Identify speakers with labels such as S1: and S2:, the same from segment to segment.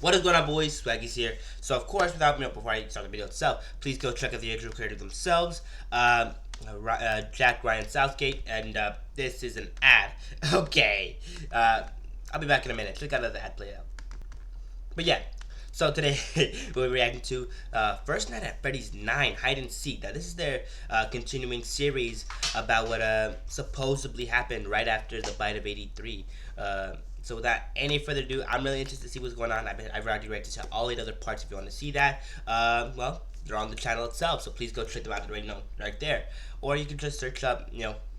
S1: What is going on, boys? Swaggy's here. So, of course, without before I start the video itself, please go check out the original creators themselves, Jack Ryan Southgate, and this is an ad. Okay, I'll be back in a minute. Check out the ad play out. But yeah, so today we're reacting to First Night at Freddy's 9 Hide and Seek. Now, this is their continuing series about what supposedly happened right after the bite of 83. So without any further ado, I'm really interested to see what's going on. I've already reacted to all 8 other parts. If you want to see that, well, they're on the channel itself, so please go check them out right there. Or you can just search up,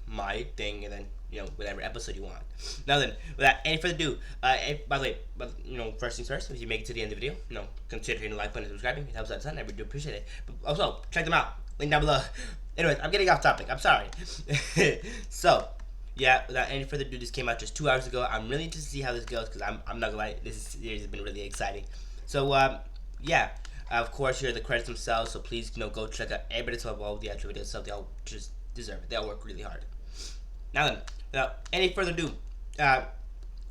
S1: my thing, and then whatever episode you want. Now then, without any further ado, by the way, first things first, if you make it to the end of the video, consider hitting the like button and subscribing. It helps out a ton. I really do appreciate it. But also, check them out. Link down below. Anyways, I'm getting off topic. I'm sorry. So, yeah, without any further ado, this came out just 2 hours ago. I'm really interested to see how this goes because I'm not gonna lie, this series has been really exciting. So, yeah. Of course, here are the credits themselves, so please, go check out everybody to all the actual videos itself. They all just deserve it. They all work really hard. Now then, without any further ado,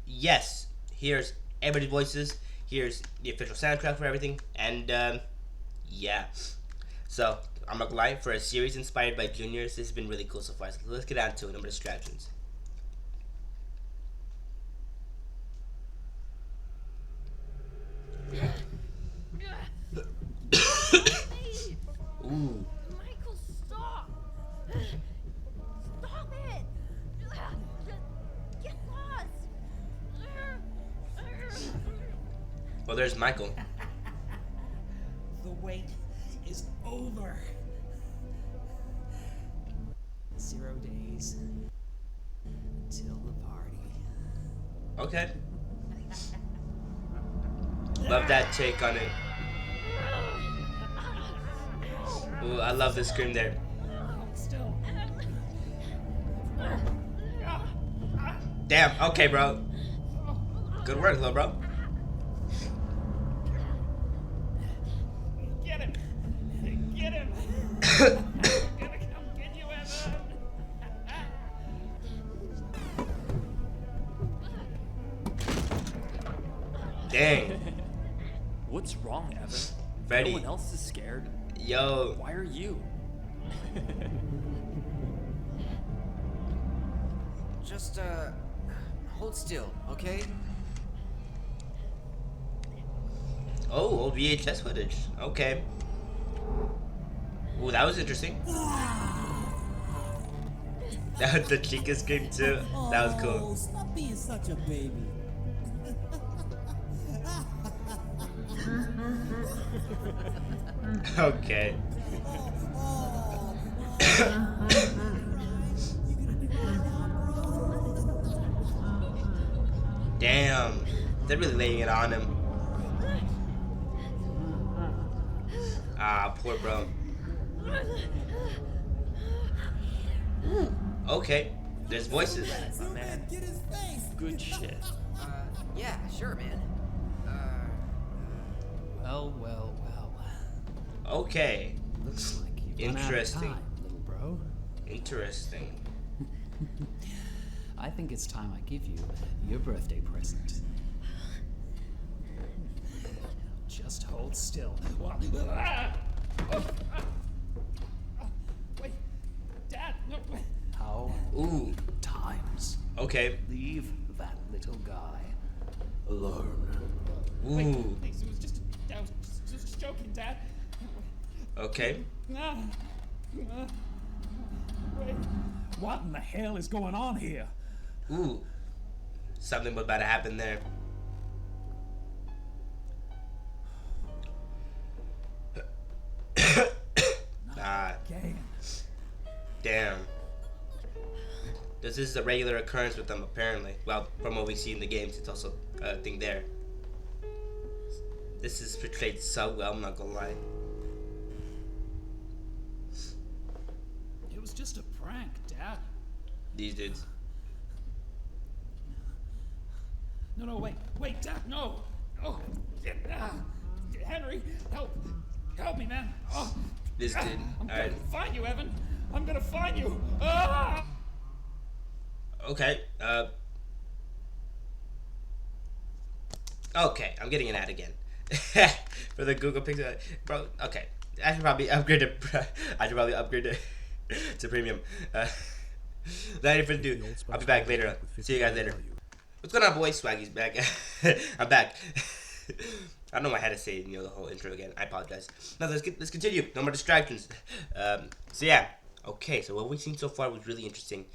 S1: yes, here's everybody's voices. Here's the official soundtrack for everything, and yeah. So I'm not gonna lie, for a series inspired by juniors, this has been really cool so far. So let's get on to it. No more distractions. Ooh.
S2: Michael, stop! Stop it! Get lost!
S1: Well, there's Michael.
S3: The wait is over. 0 days until the party.
S1: Okay. Love that take on it. Ooh, I love the scream there.
S3: Still.
S1: Damn, okay, bro. Good work, little bro.
S3: Get him! Get him! I'm gonna come get you, Evan!
S1: Dang.
S4: What's wrong, Evan?
S1: Freddy.
S4: No one else is scared.
S1: Yo.
S4: Why are you?
S5: Just, hold still, okay?
S1: Oh, old VHS footage. Okay. Ooh, that was interesting. That was the Chica scream too. That was cool.
S6: Stop being such a baby.
S1: Okay. Damn. They're really laying it on him. Ah, poor bro. Okay. There's voices.
S4: My man. Good shit.
S5: Yeah, sure, man.
S4: Well.
S1: Okay.
S6: Looks like you've run out of
S1: Interesting.
S6: time, little bro.
S1: Interesting.
S6: I think it's time I give you your birthday present. Just hold still.
S3: Wait, Dad, no, wait.
S6: How
S1: Ooh.
S6: times.
S1: Okay.
S6: Leave that little guy alone.
S1: Ooh.
S3: Please, it was I was just joking, Dad.
S1: Okay.
S3: Wait.
S6: What in the hell is going on here?
S1: Ooh. Something was about to happen there. Ah.
S6: Gang.
S1: Damn. This is a regular occurrence with them, apparently. Well, from what we see in the games, it's also a thing there. This is portrayed so well, I'm not gonna lie.
S6: It was just a prank, Dad.
S1: These dudes.
S3: No, wait, Dad, no! Oh, Henry, help me, man! Oh,
S1: This dude.
S3: I'm
S1: Alright.
S3: gonna find you, Evan! I'm gonna find you! Ah!
S1: Okay. Okay, I'm getting an ad again. For the Google Pixel. Bro, okay. I should probably upgrade to to premium. Not even do. I'll be back later. See you guys later. What's going on, boys? Swaggy's back. I'm back. I don't know why I had to say the whole intro again. I apologize. Now let's continue. No more distractions. So yeah. Okay. So what we've seen so far was really interesting.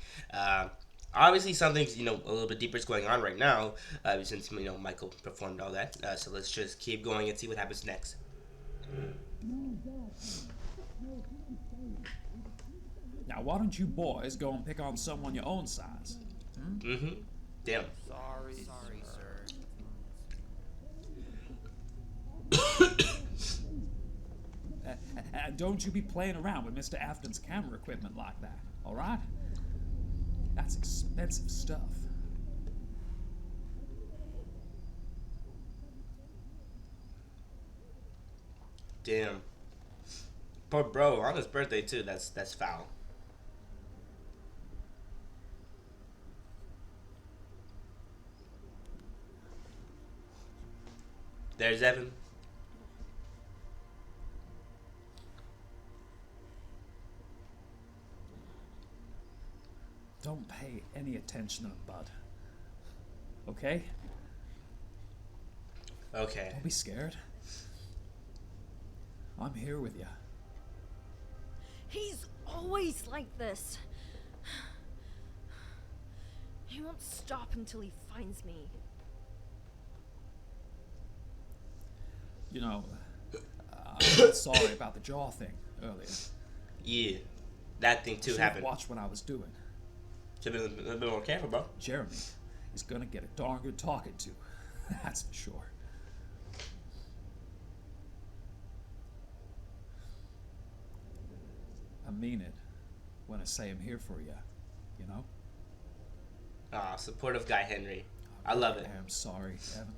S1: Obviously, something's a little bit deeper is going on right now. Since Michael performed all that. So let's just keep going and see what happens next.
S3: Now, why don't you boys go and pick on someone your own size?
S1: Mm-hmm. Damn.
S5: Sorry, sir.
S3: And don't you be playing around with Mr. Afton's camera equipment like that, all right? That's expensive stuff.
S1: Damn. Poor bro, on his birthday too. That's foul. There's Evan.
S3: Don't pay any attention to him, bud. Okay?
S1: Okay.
S3: Don't be scared. I'm here with you.
S2: He's always like this. He won't stop until he finds me.
S3: I'm sorry about the jaw thing earlier.
S1: Yeah. That thing too
S3: Should've
S1: happened.
S3: watched what I was doing.
S1: Should have been a little bit more careful, bro.
S3: Jeremy is gonna get a darn good talking to. That's for sure. I mean it when I say I'm here for you, you know?
S1: Aw, supportive guy Henry. I love it.
S3: I'm sorry, Evan.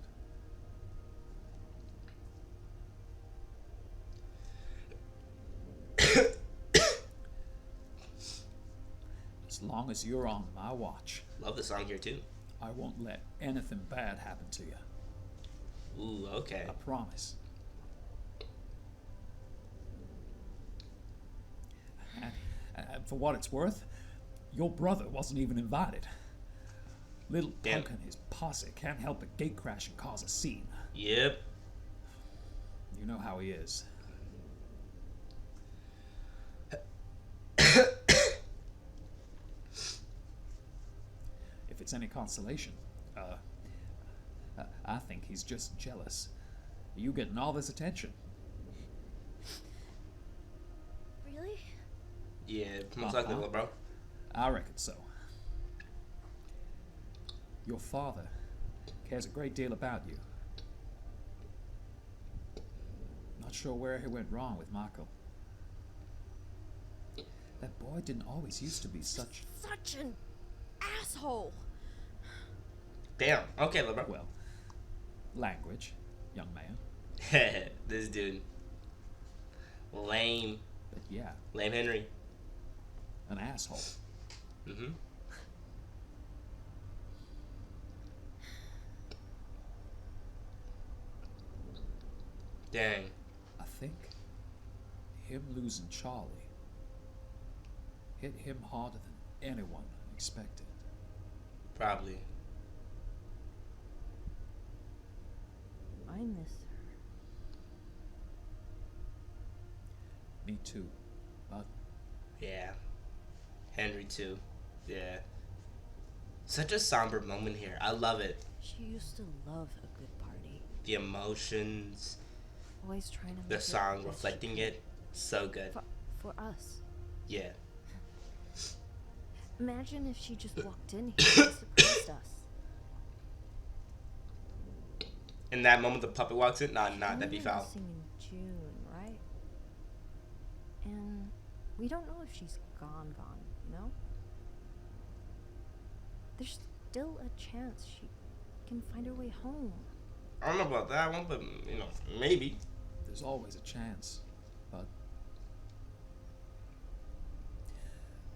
S3: As long as you're on my watch,
S1: Love the song here too.
S3: I won't let anything bad happen to you.
S1: Ooh, okay.
S3: I promise. And for what it's worth, your brother wasn't even invited. Little
S1: Damn.
S3: Punk and his posse can't help but gate crash and cause a scene.
S1: Yep.
S3: You know how he is. If it's any consolation, I think he's just jealous. You getting all this attention.
S2: Really?
S1: Yeah, most likely, little bro.
S3: I reckon so. Your father cares a great deal about you. Not sure where he went wrong with Michael. That boy didn't always used to be such...
S2: Such an asshole.
S1: Damn. Okay, little bro.
S3: Well, language, young man.
S1: This dude. Lame.
S3: But yeah,
S1: Lame Henry.
S3: an asshole.
S1: Mm-hmm. Dang.
S3: I think him losing Charlie hit him harder than anyone expected.
S1: Probably.
S2: I miss her.
S3: Me too, but
S1: Yeah. Henry too. Yeah. Such a somber moment here. I love it.
S2: She used to love a good party.
S1: The emotions,
S2: Always trying to make
S1: the
S2: it
S1: song
S2: best
S1: reflecting
S2: she
S1: it. So good.
S2: could. For us.
S1: Yeah.
S2: Imagine if she just walked in here and surprised us.
S1: In that moment the puppet walks in, nah, that'd be
S2: We went
S1: foul.
S2: missing in June, right? And we don't know if she's gone, you know? There's still a chance she can find her way home.
S1: I don't know about that one, but maybe.
S3: there's always a chance. But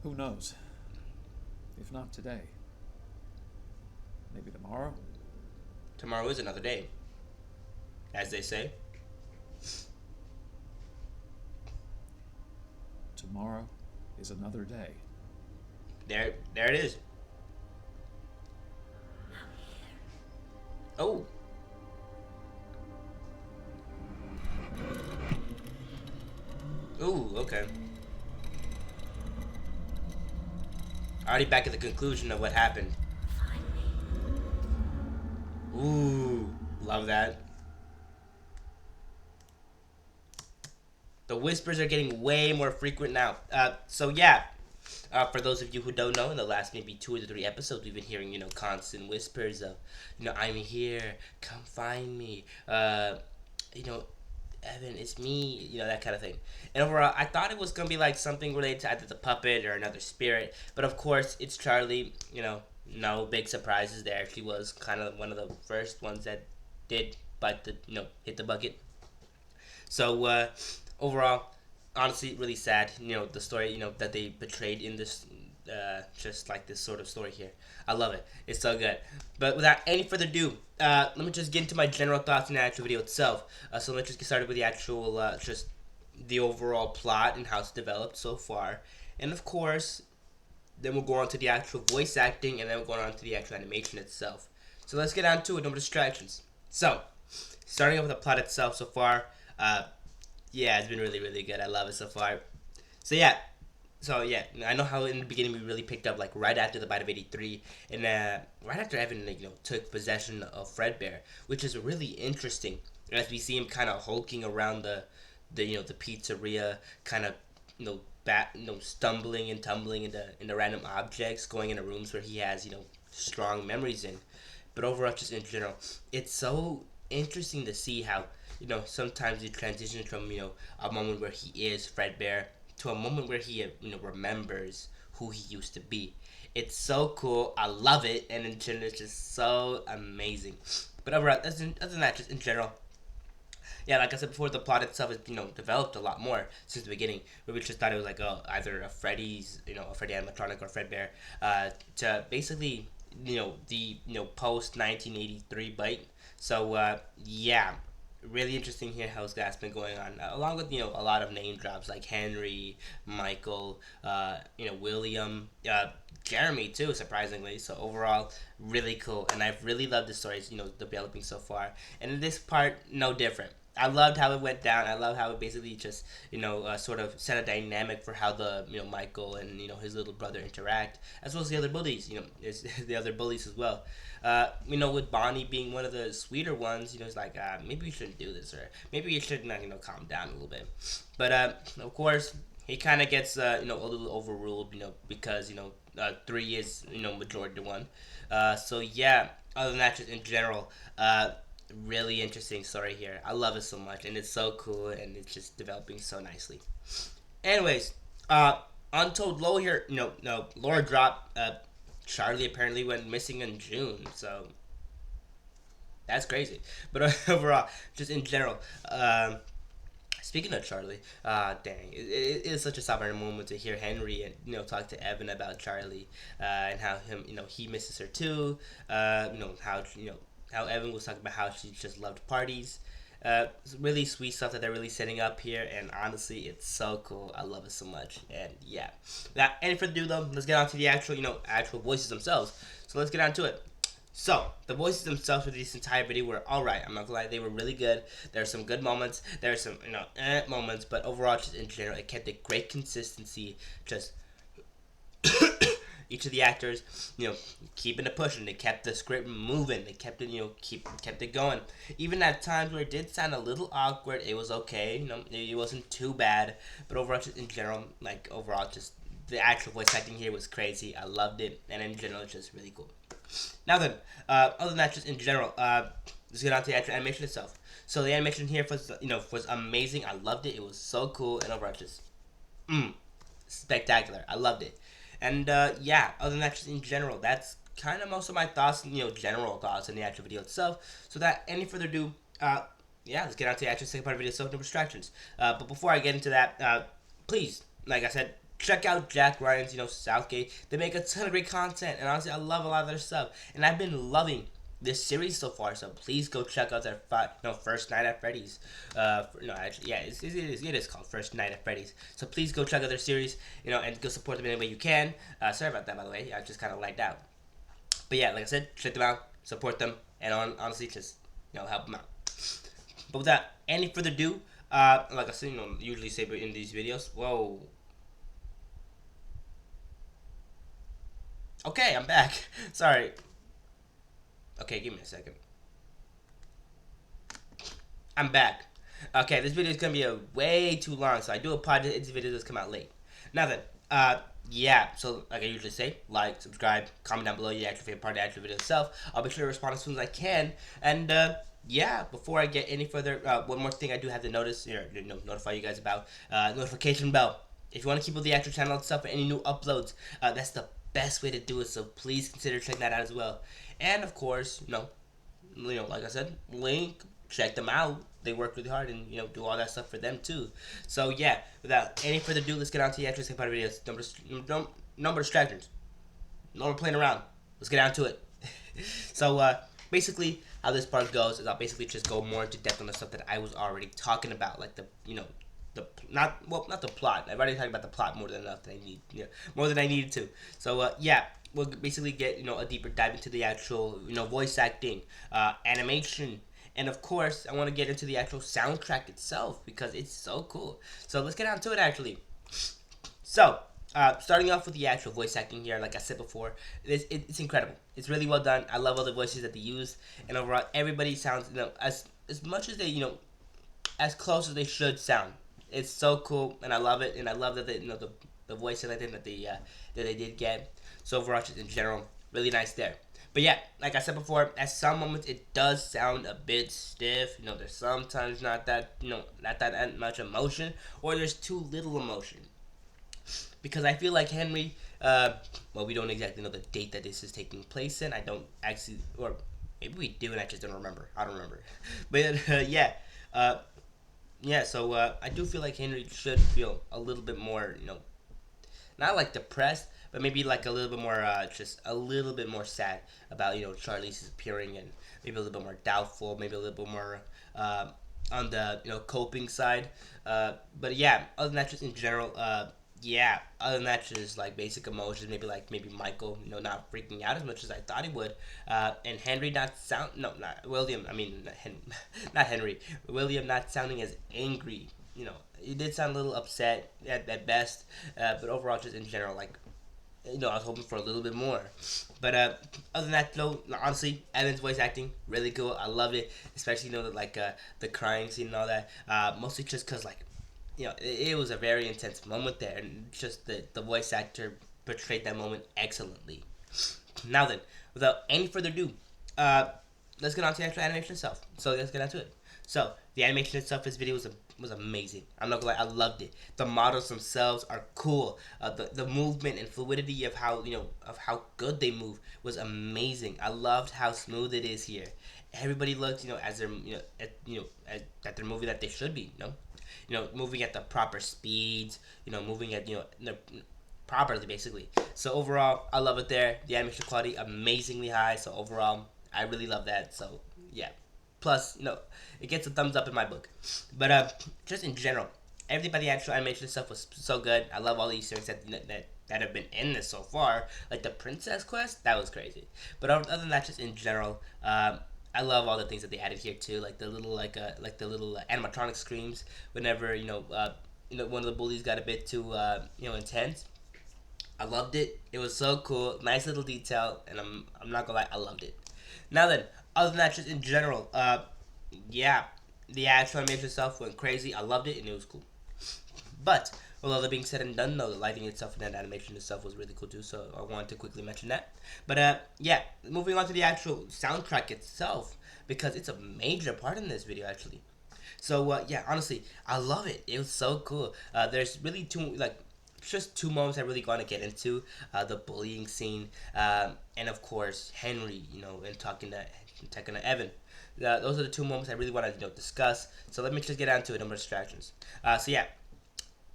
S3: who knows? If not today, maybe tomorrow.
S1: Tomorrow is another day. as they say.
S3: Tomorrow is another day.
S1: There it is. Oh. Ooh, okay. Already back at the conclusion of what happened. Ooh, love that. The whispers are getting way more frequent now. So yeah, for those of you who don't know, in the last maybe 2 or 3 episodes, we've been hearing, constant whispers of, I'm here, come find me, Evan, it's me, that kind of thing. And overall, I thought it was going to be like something related to either the puppet or another spirit, but of course, it's Charlie, no big surprises there. She was kind of one of the first ones that did hit the bucket. So, overall, honestly, really sad, the story, that they portrayed in this, just like this sort of story here. I love it. It's so good. But without any further ado, let me just get into my general thoughts on the actual video itself. So let's just get started with the actual, just the overall plot and how it's developed so far. And of course, then we'll go on to the actual voice acting, and then we'll go on to the actual animation itself. So let's get on to it, no more distractions. So, starting off with the plot itself so far, yeah, it's been really, really good. I love it so far. So yeah, I know how in the beginning we really picked up like right after the bite of 83, and right after Evan took possession of Fredbear, which is really interesting as we see him kind of hulking around the pizzeria, kind of stumbling and tumbling into random objects, going into rooms where he has strong memories in. But overall, just in general, it's so interesting to see how sometimes he transitions from a moment where he is Fredbear to a moment where he remembers who he used to be. It's so cool. I love it, and in general, it's just so amazing. But overall, other than that, just in general, yeah, like I said before, the plot itself has developed a lot more since the beginning. Where we just thought it was like either a Freddy's a Freddy animatronic or Fredbear, to basically the post 1983 bite. So yeah, really interesting here how that's been going on, along with a lot of name drops like Henry, Michael, William, Jeremy too, surprisingly. So overall, really cool, and I've really loved the stories developing so far. And in this part, no different. I loved how it went down. I love how it basically just sort of set a dynamic for how the Michael and his little brother interact, as well as the other bullies. The other bullies as well. With Bonnie being one of the sweeter ones, it's like maybe we shouldn't do this, or maybe you should calm down a little bit. But of course, he kind of gets a little overruled, because 3 is majority to 1. So yeah, other than that, just in general, really interesting story here. I love it so much, and it's so cool, and it's just developing so nicely. Anyways, Untold Low here, Laura dropped. Charlie apparently went missing in June, so that's crazy. But overall, just in general, speaking of Charlie, dang, it is such a sovereign moment to hear Henry and talk to Evan about Charlie, and how he misses her too. How Evan was talking about how she just loved parties. Really sweet stuff that they're really setting up here, and honestly, it's so cool. I love it so much, and yeah. Without any further ado, though, let's get on to the actual voices themselves. So let's get on to it. So, the voices themselves for this entire video were alright. I'm not gonna lie, they were really good. There are some good moments. There are some, moments. But overall, just in general, it kept a great consistency. Just each of the actors, keeping it pushing. They kept the script moving. They kept it, kept it going. Even at times where it did sound a little awkward, it was okay. It wasn't too bad. But overall, just in general, just the actual voice acting here was crazy. I loved it, and in general, it's just really cool. Now then, other than that, just in general, let's get on to the actual animation itself. So the animation here was amazing. I loved it. It was so cool, and overall, just spectacular. I loved it. And yeah, other than that, just in general, that's kind of most of my thoughts, general thoughts on the actual video itself. So without any further ado, yeah, let's get on to the actual second part of the video, so no distractions. But before I get into that, please, like I said, check out Jack Ryan's, Southgate. They make a ton of great content, and honestly, I love a lot of their stuff. And I've been loving this series so far. So please go check out their first night at Freddy's. No, actually, yeah, it is called First Night at Freddy's. So please go check out their series, and go support them any way you can. Sorry about that, by the way. I just kind of lagged out. But yeah, like I said, check them out, support them, and honestly, just help them out. But without any further ado, like I said, usually say in these videos. Whoa. Okay, I'm back. Sorry. Okay, give me a second. I'm back. Okay, this video is gonna be way too long, so I do apologize if this video does come out late. Now then, yeah, so like I usually say, like, subscribe, comment down below your actual favorite part of the actual video itself. I'll be sure to respond as soon as I can. And yeah, before I get any further, one more thing I do have to notify you guys about, notification bell. If you want to keep up with the actual channel itself and any new uploads, that's the best way to do it. So please consider checking that out as well. And of course, like I said, link, check them out. They work really hard and do all that stuff for them too. So yeah, without any further ado, let's get on to the actual second part of the videos. No more distractions. No more playing around. Let's get down to it. So basically, how this part goes is I'll basically just go more into depth on the stuff that I was already talking about, like not the plot. I've already talked about the plot more than enough. More than I needed to. So yeah, we'll basically get a deeper dive into the actual voice acting, animation, and of course I want to get into the actual soundtrack itself because it's so cool. So let's get on to it actually. So starting off with the actual voice acting here, like I said before, it's incredible. It's really well done. I love all the voices that they use, and overall everybody sounds as much as they as close as they should sound. It's so cool, and I love it, and I love that the voice acting that they did get. So overall, just in general, really nice there. But yeah, like I said before, at some moments it does sound a bit stiff. There's sometimes not that much emotion, or there's too little emotion. Because I feel like Henry, well, we don't exactly know the date that this is taking place in. I don't actually, or maybe we do, and I just don't remember. I don't remember. But yeah. Yeah, so I do feel like Henry should feel a little bit more, not like depressed, but maybe like a little bit more, just a little bit more sad about, Charlize's appearing, and maybe a little bit more doubtful, maybe a little bit more on the, coping side. But yeah, other than that, just in general, yeah, other than that, just like basic emotions, maybe Michael, not freaking out as much as I thought he would, and Henry not William, not Henry, William not sounding as angry, he did sound a little upset at best, but overall, just in general, like, I was hoping for a little bit more. But other than that, though, honestly, Evan's voice acting, really cool, I love it, especially, the crying scene and all that, mostly just because, like, it was a very intense moment there, and just the voice actor portrayed that moment excellently. Now then, without any further ado, let's get on to the actual animation itself. So let's get on to it. So the animation itself, this video was amazing. I'm not gonna lie, I loved it. The models themselves are cool. The movement and fluidity of how good they move was amazing. I loved how smooth it is here. Everybody looks as they're that they're moving that they should be. Moving at the proper speeds, moving at, properly, basically. So overall, I love it there. The animation quality, amazingly high. So overall, I really love that. So, yeah. Plus, it gets a thumbs up in my book. But, just in general, everything about the actual animation stuff was so good. I love all the Easter eggs that have been in this so far. Like the princess quest, that was crazy. But other than that, just in general, I love all the things that they added here too, like the little animatronic screams whenever one of the bullies got a bit too intense. I loved it. It was so cool, nice little detail, and I'm not gonna lie, I loved it. Now then, other than that, just in general, yeah, the actual animation itself went crazy. I loved it, and it was cool. But with all that being said and done, though, the lighting itself and that animation itself was really cool too, so I wanted to quickly mention that. But yeah, moving on to the actual soundtrack itself, because it's a major part in this video actually. So yeah, honestly, I love it. It was so cool. There's really just two moments I really want to get into: the bullying scene, and of course Henry, and talking to Evan. Those are the two moments I really want to discuss. So let me just get on to it. No more distractions. So yeah.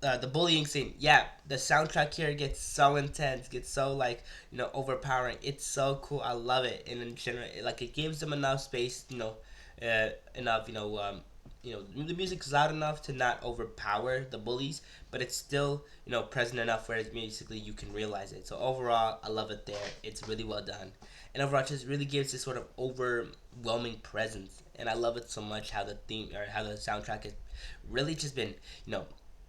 S1: the bullying scene. Yeah, the soundtrack here gets so intense, gets so like overpowering. It's so cool. I love it. And in general, like it gives them enough space. Enough. The music's loud enough to not overpower the bullies, but it's still present enough where it's basically you can realize it. So overall, I love it there. It's really well done, and overall, it just really gives this sort of overwhelming presence. And I love it so much how the theme or how the soundtrack has really just been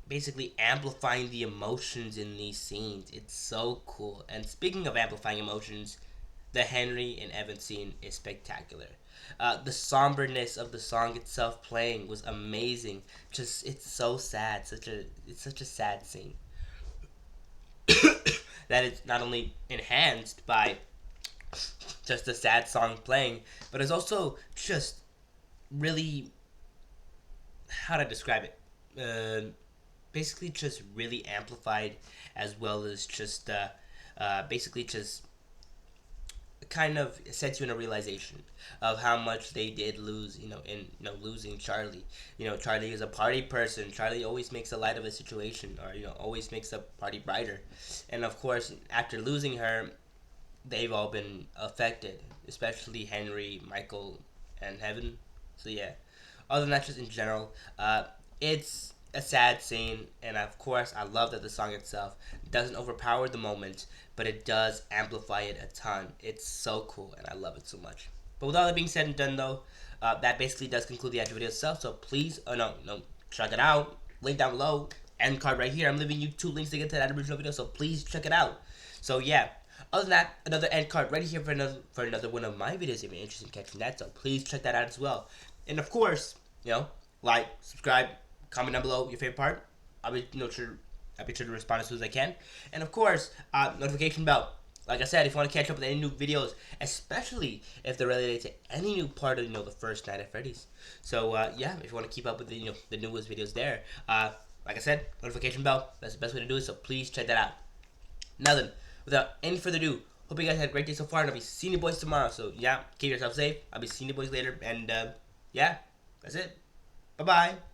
S1: basically amplifying the emotions in these scenes. It's so cool. And speaking of amplifying emotions, the Henry and Evan scene is spectacular. The somberness of the song itself playing was amazing. Just it's so sad. It's such a sad scene that is not only enhanced by just the sad song playing, but it's also just really how to describe it. Basically, just really amplified, as well as just basically just kind of sets you in a realization of how much they did lose, in losing Charlie. Charlie is a party person. Charlie always makes a light of a situation, or always makes a party brighter. And of course, after losing her, they've all been affected, especially Henry, Michael, and Heaven. So yeah. Other than that, just in general, it's a sad scene, and of course, I love that the song itself doesn't overpower the moment, but it does amplify it a ton. It's so cool, and I love it so much. But with all that being said and done, though, that basically does conclude the actual video itself. So please, check it out. Link down below, end card right here. I'm leaving you 2 links to get to that original video, so please check it out. So yeah. Other than that, another end card right here for another one of my videos if you're interested in catching that. So please check that out as well. And of course, like, subscribe, comment down below your favorite part. I'll be sure to respond as soon as I can. And of course, notification bell. Like I said, if you want to catch up with any new videos, especially if they're related to any new part of the first night at Freddy's. So yeah, if you want to keep up with the newest videos there, like I said, notification bell. That's the best way to do it. So please check that out. Now then, without any further ado, hope you guys had a great day so far, and I'll be seeing you boys tomorrow. So yeah, keep yourself safe. I'll be seeing you boys later, and yeah, that's it. Bye bye.